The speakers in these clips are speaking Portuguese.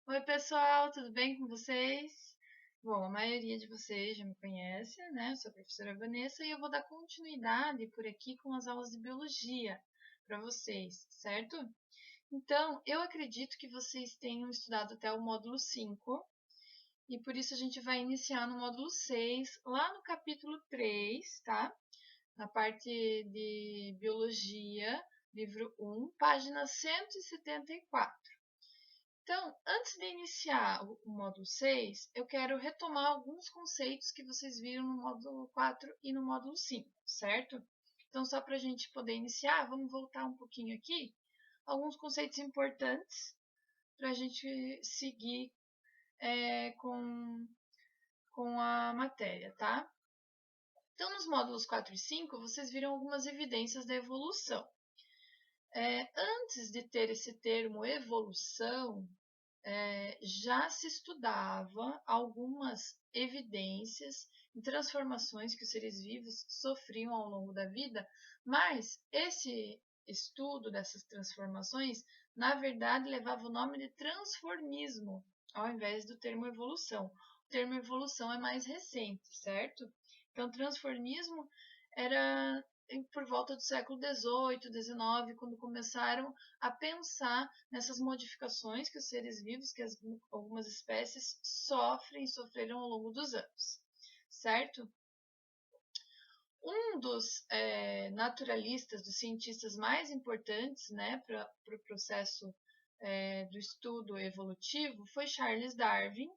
Oi, pessoal, tudo bem com vocês? Bom, a maioria de vocês já me conhece, né? Eu sou a professora Vanessa e eu vou dar continuidade por aqui com as aulas de biologia para vocês, certo? Então, eu acredito que vocês tenham estudado até o módulo 5 e por isso a gente vai iniciar no módulo 6, lá no capítulo 3, tá? Na parte de biologia, livro 1, página 174. Então, antes de iniciar o módulo 6, eu quero retomar alguns conceitos que vocês viram no módulo 4 e no módulo 5, certo? Então, só para a gente poder iniciar, vamos voltar um pouquinho aqui. Alguns conceitos importantes para a gente seguir com a matéria, tá? Então, nos módulos 4 e 5, vocês viram algumas evidências da evolução. Antes de ter esse termo evolução, já se estudava algumas evidências e transformações que os seres vivos sofriam ao longo da vida, mas esse estudo dessas transformações, na verdade, levava o nome de transformismo, ao invés do termo evolução. O termo evolução é mais recente, certo? Então, transformismo era por volta do século XVIII, XIX, quando começaram a pensar nessas modificações que os seres vivos, que algumas espécies sofreram ao longo dos anos, certo? Um dos naturalistas, dos cientistas mais importantes, né, para o processo do estudo evolutivo foi Charles Darwin,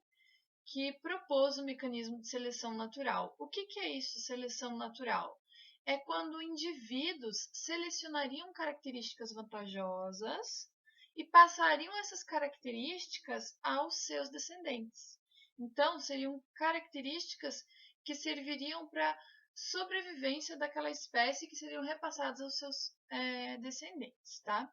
que propôs o mecanismo de seleção natural. O que é isso, seleção natural? É quando indivíduos selecionariam características vantajosas e passariam essas características aos seus descendentes. Então, seriam características que serviriam para sobrevivência daquela espécie que seriam repassadas aos seus descendentes, tá?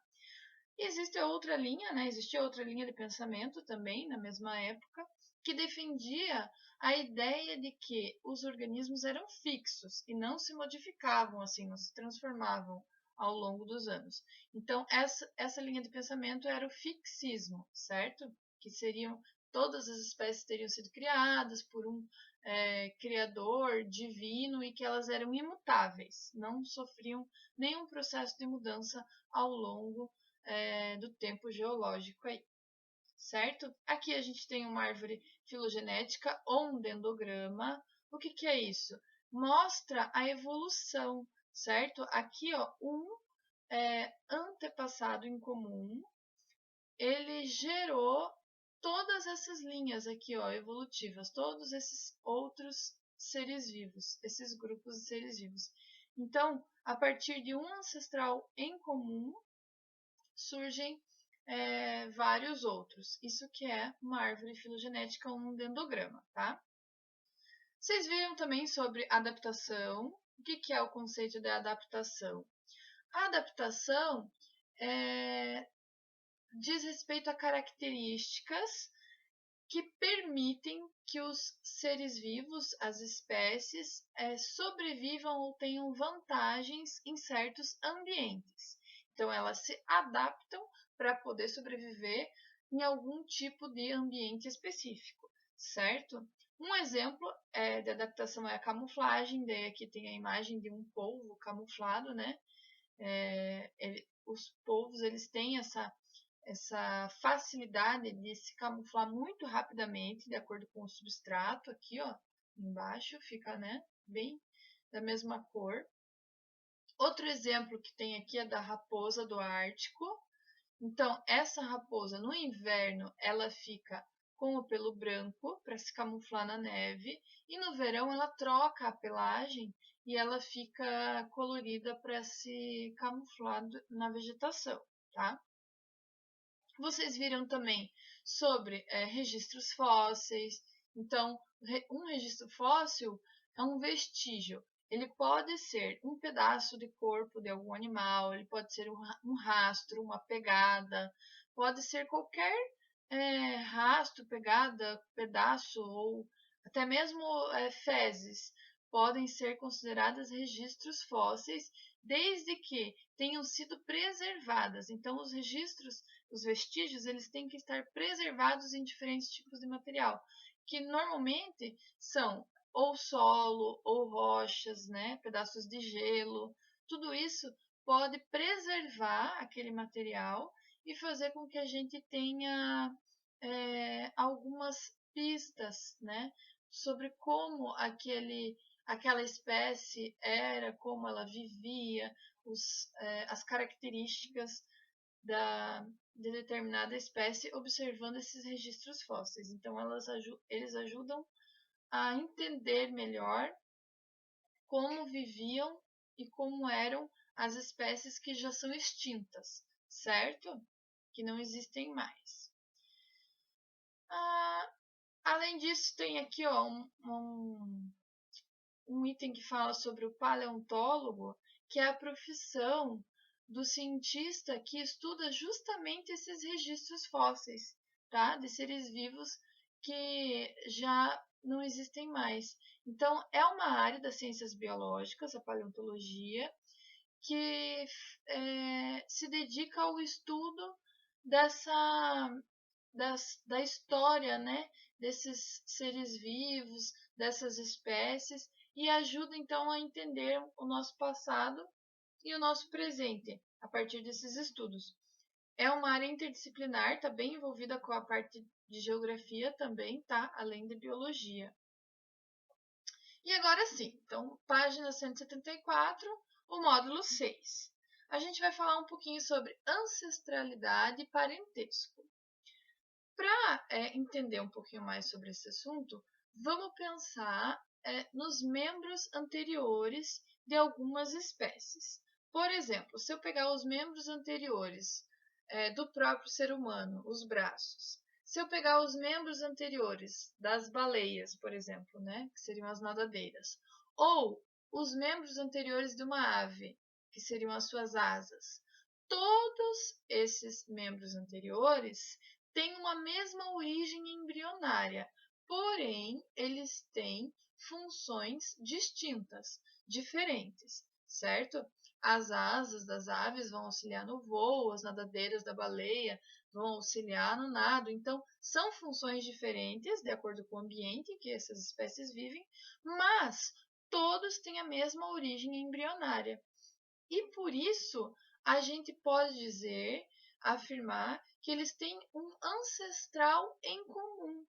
E existe outra linha, né? Existia outra linha de pensamento também na mesma época que defendia a ideia de que os organismos eram fixos e não se modificavam assim, não se transformavam ao longo dos anos. Então, essa linha de pensamento era o fixismo, certo? Que seriam todas as espécies teriam sido criadas por um criador divino e que elas eram imutáveis, não sofriam nenhum processo de mudança ao longo do tempo geológico aí, certo? Aqui a gente tem uma árvore filogenética ou um dendrograma. O que é isso? Mostra a evolução, certo? Aqui, ó, antepassado em comum, ele gerou todas essas linhas aqui, ó, evolutivas, todos esses outros seres vivos, esses grupos de seres vivos. Então, a partir de um ancestral em comum, surgem vários outros. Isso que é uma árvore filogenética, um dendrograma, tá? Vocês viram também sobre adaptação. O que é o conceito de adaptação? A adaptação diz respeito a características que permitem que os seres vivos, as espécies, sobrevivam ou tenham vantagens em certos ambientes. Então, elas se adaptam para poder sobreviver em algum tipo de ambiente específico, certo? Um exemplo de adaptação é a camuflagem, daí aqui tem a imagem de um polvo camuflado, né? Os polvos eles têm essa facilidade de se camuflar muito rapidamente, de acordo com o substrato, aqui, ó, embaixo, fica, né, bem da mesma cor. Outro exemplo que tem aqui é da raposa do Ártico. Então, essa raposa, no inverno, ela fica com o pelo branco para se camuflar na neve, e no verão ela troca a pelagem e ela fica colorida para se camuflar na vegetação, tá? Vocês viram também sobre registros fósseis. Então, um registro fóssil é um vestígio. Ele pode ser um pedaço de corpo de algum animal, ele pode ser um rastro, uma pegada, pode ser qualquer rastro, pegada, pedaço ou até mesmo fezes. Podem ser consideradas registros fósseis desde que tenham sido preservadas. Então, os registros os vestígios, eles têm que estar preservados em diferentes tipos de material, que normalmente são ou solo, ou rochas, né, pedaços de gelo. Tudo isso pode preservar aquele material e fazer com que a gente tenha algumas pistas, né, sobre como aquela espécie era, como ela vivia, as características de determinada espécie, observando esses registros fósseis. Então, eles ajudam a entender melhor como viviam e como eram as espécies que já são extintas, certo? Que não existem mais. Além disso, tem aqui ó, um item que fala sobre o paleontólogo, que é a profissão do cientista que estuda justamente esses registros fósseis, tá? De seres vivos que já não existem mais. Então, é uma área das ciências biológicas, a paleontologia, que se dedica ao estudo da história, né, desses seres vivos, dessas espécies, e ajuda então a entender o nosso passado e o nosso presente a partir desses estudos. É uma área interdisciplinar, está bem envolvida com a parte de geografia também, tá? Além de biologia. E agora sim, então, página 174, o módulo 6. A gente vai falar um pouquinho sobre ancestralidade e parentesco. Para entender um pouquinho mais sobre esse assunto, vamos pensar nos membros anteriores de algumas espécies. Por exemplo, se eu pegar os membros anteriores do próprio ser humano, os braços, se eu pegar os membros anteriores das baleias, por exemplo, né, que seriam as nadadeiras, ou os membros anteriores de uma ave, que seriam as suas asas, todos esses membros anteriores têm uma mesma origem embrionária, porém eles têm funções distintas, diferentes, certo? As asas das aves vão auxiliar no voo, as nadadeiras da baleia vão auxiliar no nado. Então, são funções diferentes de acordo com o ambiente em que essas espécies vivem, mas todos têm a mesma origem embrionária. E por isso, a gente pode afirmar que eles têm um ancestral em comum,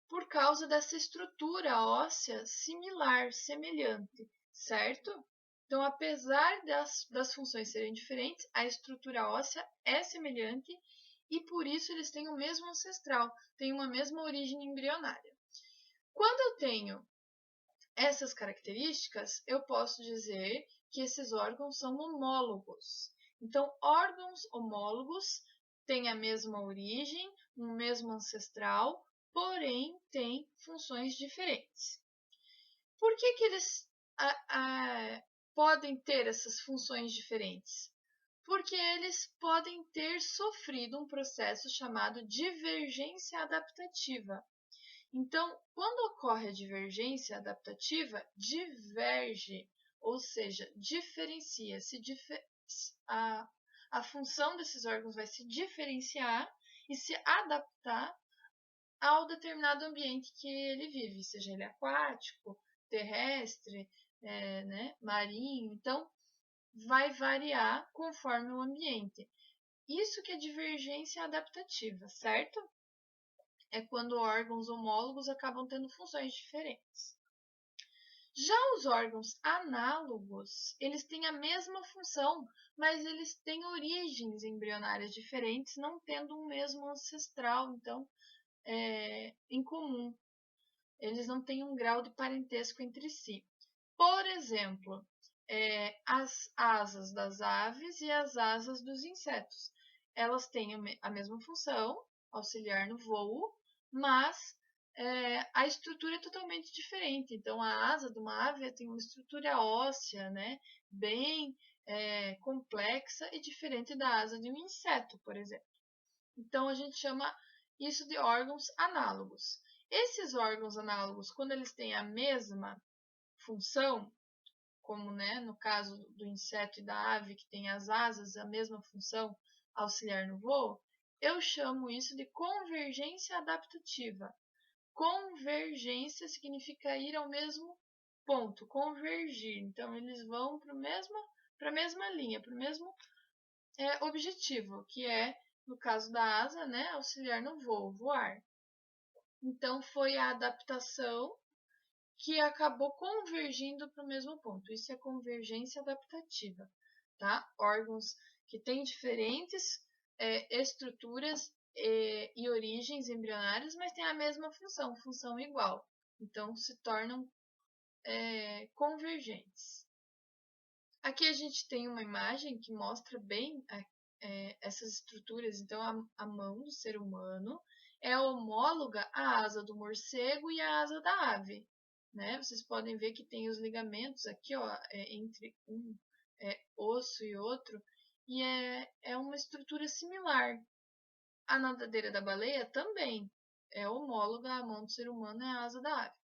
por causa dessa estrutura óssea similar, semelhante, certo? Então, apesar das funções serem diferentes, a estrutura óssea é semelhante e por isso eles têm o mesmo ancestral, têm uma mesma origem embrionária. Quando eu tenho essas características, eu posso dizer que esses órgãos são homólogos. Então, órgãos homólogos têm a mesma origem, o mesmo ancestral, porém têm funções diferentes. Por que eles podem ter essas funções diferentes? Porque eles podem ter sofrido um processo chamado divergência adaptativa. Então, quando ocorre a divergência adaptativa, diverge, ou seja, diferencia, a função desses órgãos vai se diferenciar e se adaptar ao determinado ambiente que ele vive, seja ele aquático, terrestre, né, marinho. Então, vai variar conforme o ambiente. Isso que é divergência adaptativa, certo? É quando órgãos homólogos acabam tendo funções diferentes. Já os órgãos análogos, eles têm a mesma função, mas eles têm origens embrionárias diferentes, não tendo um mesmo ancestral, então, em comum. Eles não têm um grau de parentesco entre si. Por exemplo, as asas das aves e as asas dos insetos. Elas têm a mesma função, auxiliar no voo, mas a estrutura é totalmente diferente. Então, a asa de uma ave tem uma estrutura óssea, né, bem complexa e diferente da asa de um inseto, por exemplo. Então, a gente chama isso de órgãos análogos. Esses órgãos análogos, quando eles têm a mesma função, como, né, no caso do inseto e da ave, que tem as asas, a mesma função auxiliar no voo, eu chamo isso de convergência adaptativa. Convergência significa ir ao mesmo ponto, convergir. Então, eles vão para a mesma linha, para o mesmo objetivo, que é, no caso da asa, né, auxiliar no voo, voar. Então, foi a adaptação que acabou convergindo para o mesmo ponto. Isso é convergência adaptativa, tá? Órgãos que têm diferentes estruturas e origens embrionárias, mas têm a mesma função igual. Então, se tornam convergentes. Aqui a gente tem uma imagem que mostra bem essas estruturas. Então, a mão do ser humano é homóloga à asa do morcego e à asa da ave. Né? Vocês podem ver que tem os ligamentos aqui, ó, entre um osso e outro, e é uma estrutura similar. A nadadeira da baleia também é homóloga à mão do ser humano e à asa da ave.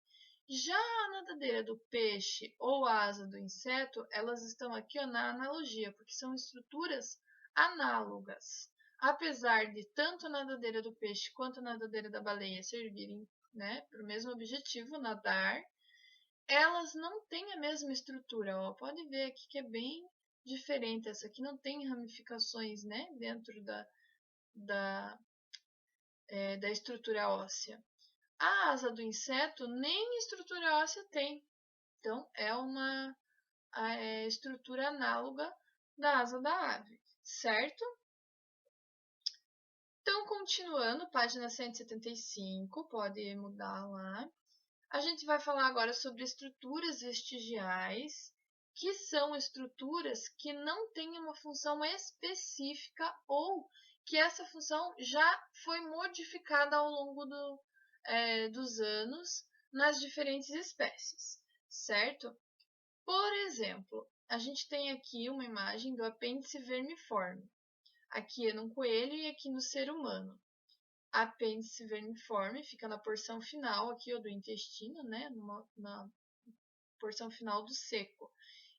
Já a nadadeira do peixe ou a asa do inseto, elas estão aqui ó, na analogia, porque são estruturas análogas. Apesar de tanto a nadadeira do peixe quanto a nadadeira da baleia servirem né, para o mesmo objetivo, nadar, elas não têm a mesma estrutura. Ó. Pode ver aqui que é bem diferente. Essa aqui não tem ramificações né, dentro da estrutura óssea. A asa do inseto nem estrutura óssea tem. Então, é uma estrutura análoga da asa da ave, certo? Então, continuando, página 175, pode mudar lá. A gente vai falar agora sobre estruturas vestigiais, que são estruturas que não têm uma função específica ou que essa função já foi modificada ao longo dos anos nas diferentes espécies, certo? Por exemplo, a gente tem aqui uma imagem do apêndice vermiforme. Aqui é no coelho e aqui no ser humano. Apêndice vermiforme fica na porção final aqui ó, do intestino, né? Na porção final do seco.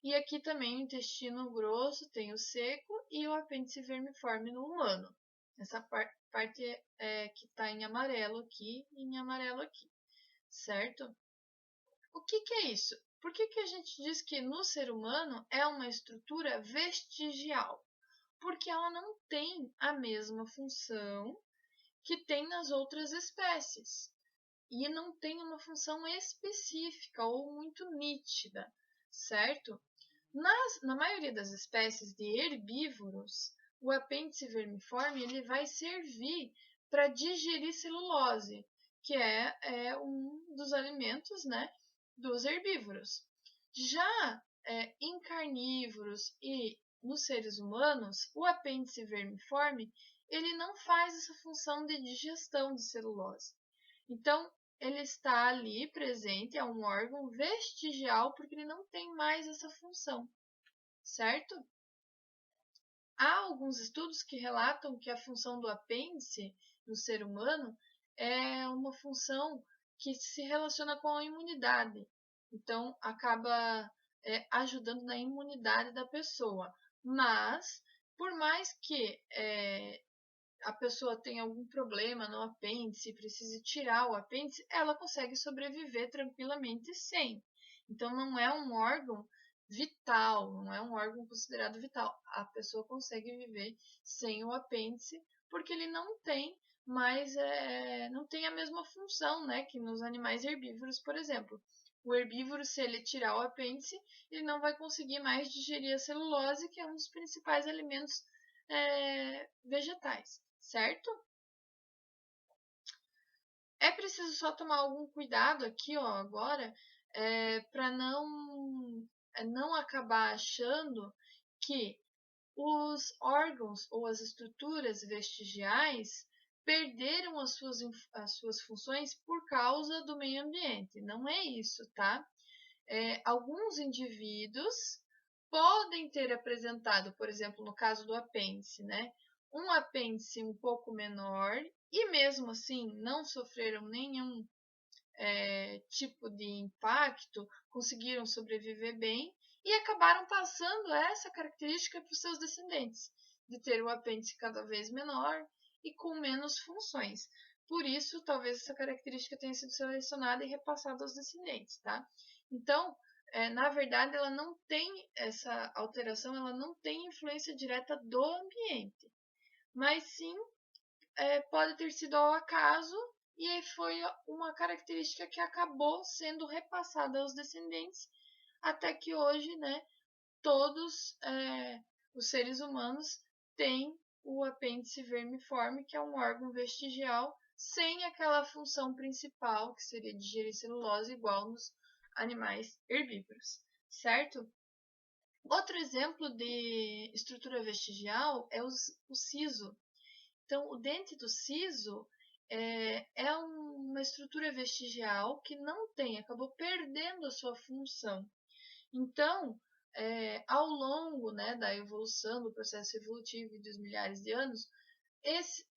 E aqui também o intestino grosso tem o seco e o apêndice vermiforme no humano. Essa parte que está em amarelo aqui e em amarelo aqui, certo? O que é isso? Por que a gente diz que no ser humano é uma estrutura vestigial? Porque ela não tem a mesma função que tem nas outras espécies e não tem uma função específica ou muito nítida, certo? Na maioria das espécies de herbívoros, o apêndice vermiforme ele vai servir para digerir celulose, que é um dos alimentos né, dos herbívoros. Já em carnívoros e nos seres humanos, o apêndice vermiforme ele não faz essa função de digestão de celulose. Então, ele está ali presente, é um órgão vestigial, porque ele não tem mais essa função, certo? Há alguns estudos que relatam que a função do apêndice no ser humano é uma função que se relaciona com a imunidade. Então, acaba ajudando na imunidade da pessoa. Mas, por mais que a pessoa tenha algum problema no apêndice, precise tirar o apêndice, ela consegue sobreviver tranquilamente sem. Então, não é um órgão vital, não é um órgão considerado vital. A pessoa consegue viver sem o apêndice porque ele não tem mais, não tem a mesma função, né, que nos animais herbívoros, por exemplo. O herbívoro, se ele tirar o apêndice, ele não vai conseguir mais digerir a celulose, que é um dos principais alimentos vegetais, certo? É preciso só tomar algum cuidado aqui, ó, agora, para não acabar achando que os órgãos ou as estruturas vestigiais perderam as suas funções por causa do meio ambiente. Não é isso, tá? Alguns indivíduos podem ter apresentado, por exemplo, no caso do apêndice, né? Um apêndice um pouco menor e mesmo assim não sofreram nenhum tipo de impacto, conseguiram sobreviver bem e acabaram passando essa característica para os seus descendentes. de ter o apêndice cada vez menor e com menos funções. Por isso, talvez essa característica tenha sido selecionada e repassada aos descendentes, tá? Então, na verdade, ela não tem essa alteração, ela não tem influência direta do ambiente, mas sim pode ter sido ao acaso e foi uma característica que acabou sendo repassada aos descendentes até que hoje, né, todos os seres humanos têm o apêndice vermiforme, que é um órgão vestigial sem aquela função principal, que seria digerir celulose, igual nos animais herbívoros, certo? Outro exemplo de estrutura vestigial é o siso. Então, o dente do siso é uma estrutura vestigial que não tem, acabou perdendo a sua função. Então, ao longo, né, da evolução, do processo evolutivo e dos milhares de anos,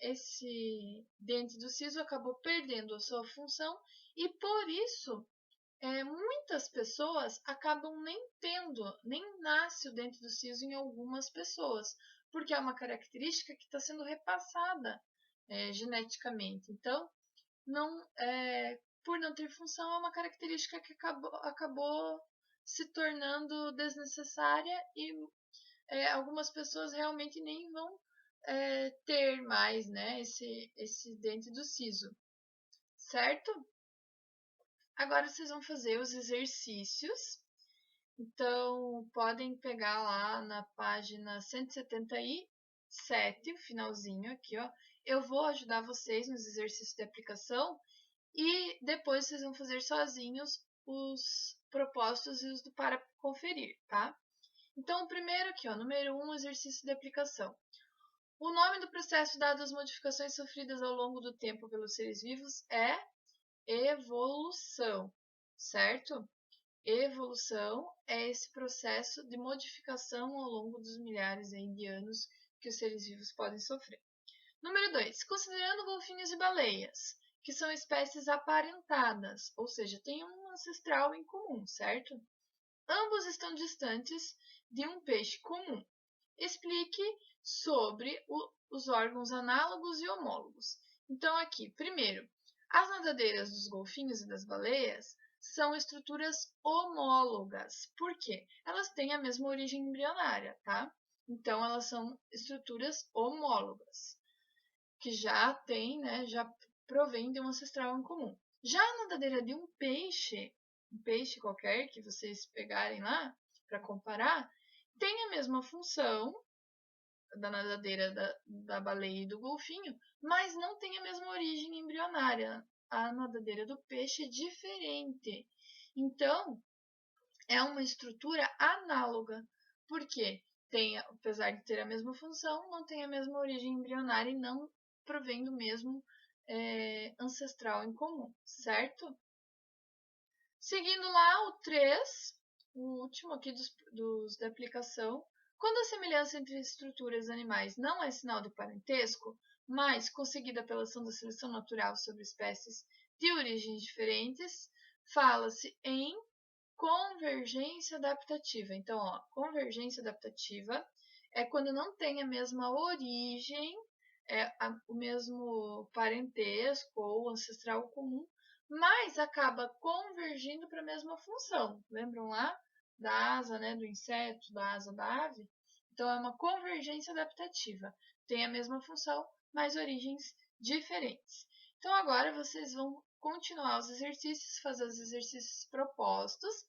esse dente do siso acabou perdendo a sua função e, por isso, muitas pessoas acabam nem nasce o dente do siso em algumas pessoas, porque é uma característica que está sendo repassada geneticamente. Então, por não ter função, é uma característica que acabou se tornando desnecessária e algumas pessoas realmente nem vão ter mais, né, esse dente do siso, certo? Agora vocês vão fazer os exercícios. Então, podem pegar lá na página 177, o finalzinho aqui, ó. Eu vou ajudar vocês nos exercícios de aplicação e depois vocês vão fazer sozinhos os propostos e os para conferir, tá? Então, o primeiro aqui, ó, número 1, exercício de aplicação. O nome do processo dado às modificações sofridas ao longo do tempo pelos seres vivos é evolução, certo? Evolução é esse processo de modificação ao longo dos milhares de anos que os seres vivos podem sofrer. Número 2. Considerando golfinhos e baleias, que são espécies aparentadas, ou seja, têm um ancestral em comum, certo? Ambos estão distantes de um peixe comum. Explique sobre os órgãos análogos e homólogos. Então, aqui, primeiro, as nadadeiras dos golfinhos e das baleias são estruturas homólogas. Por quê? Elas têm a mesma origem embrionária, tá? Então, elas são estruturas homólogas, que já tem, né, já provém de um ancestral em comum. Já a nadadeira de um peixe qualquer que vocês pegarem lá para comparar, tem a mesma função da nadadeira da baleia e do golfinho, mas não tem a mesma origem embrionária. A nadadeira do peixe é diferente. Então, é uma estrutura análoga, porque apesar de ter a mesma função, não tem a mesma origem embrionária e não provém do mesmo ancestral em comum, certo? Seguindo lá o 3, o último aqui dos da aplicação. Quando a semelhança entre estruturas animais não é sinal de parentesco, mas conseguida pela ação da seleção natural sobre espécies de origens diferentes, fala-se em convergência adaptativa. Então, ó, convergência adaptativa é quando não tem a mesma origem, o mesmo parentesco ou ancestral comum, mas acaba convergindo para a mesma função. Lembram lá da asa, né, do inseto, da asa da ave? Então, é uma convergência adaptativa. Tem a mesma função, mas origens diferentes. Então, agora vocês vão continuar os exercícios, fazer os exercícios propostos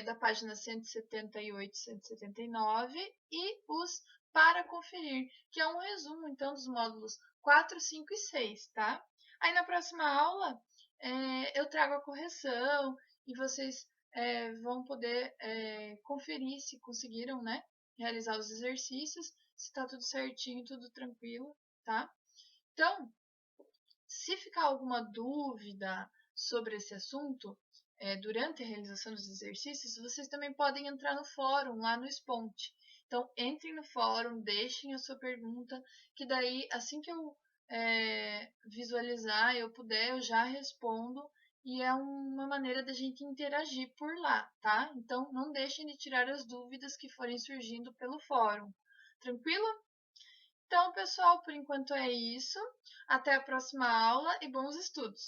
da página 178 e 179 e os para conferir, que é um resumo, então, dos módulos 4, 5 e 6, tá? Aí, na próxima aula, eu trago a correção e vocês vão poder conferir se conseguiram, né, realizar os exercícios, se está tudo certinho, tudo tranquilo, tá? Então, se ficar alguma dúvida sobre esse assunto, durante a realização dos exercícios, vocês também podem entrar no fórum, lá no Sponte. Então, entrem no fórum, deixem a sua pergunta, que daí, assim que eu visualizar, eu puder, eu já respondo, e é uma maneira da gente interagir por lá, tá? Então, não deixem de tirar as dúvidas que forem surgindo pelo fórum. Tranquilo? Então, pessoal, por enquanto é isso. Até a próxima aula e bons estudos!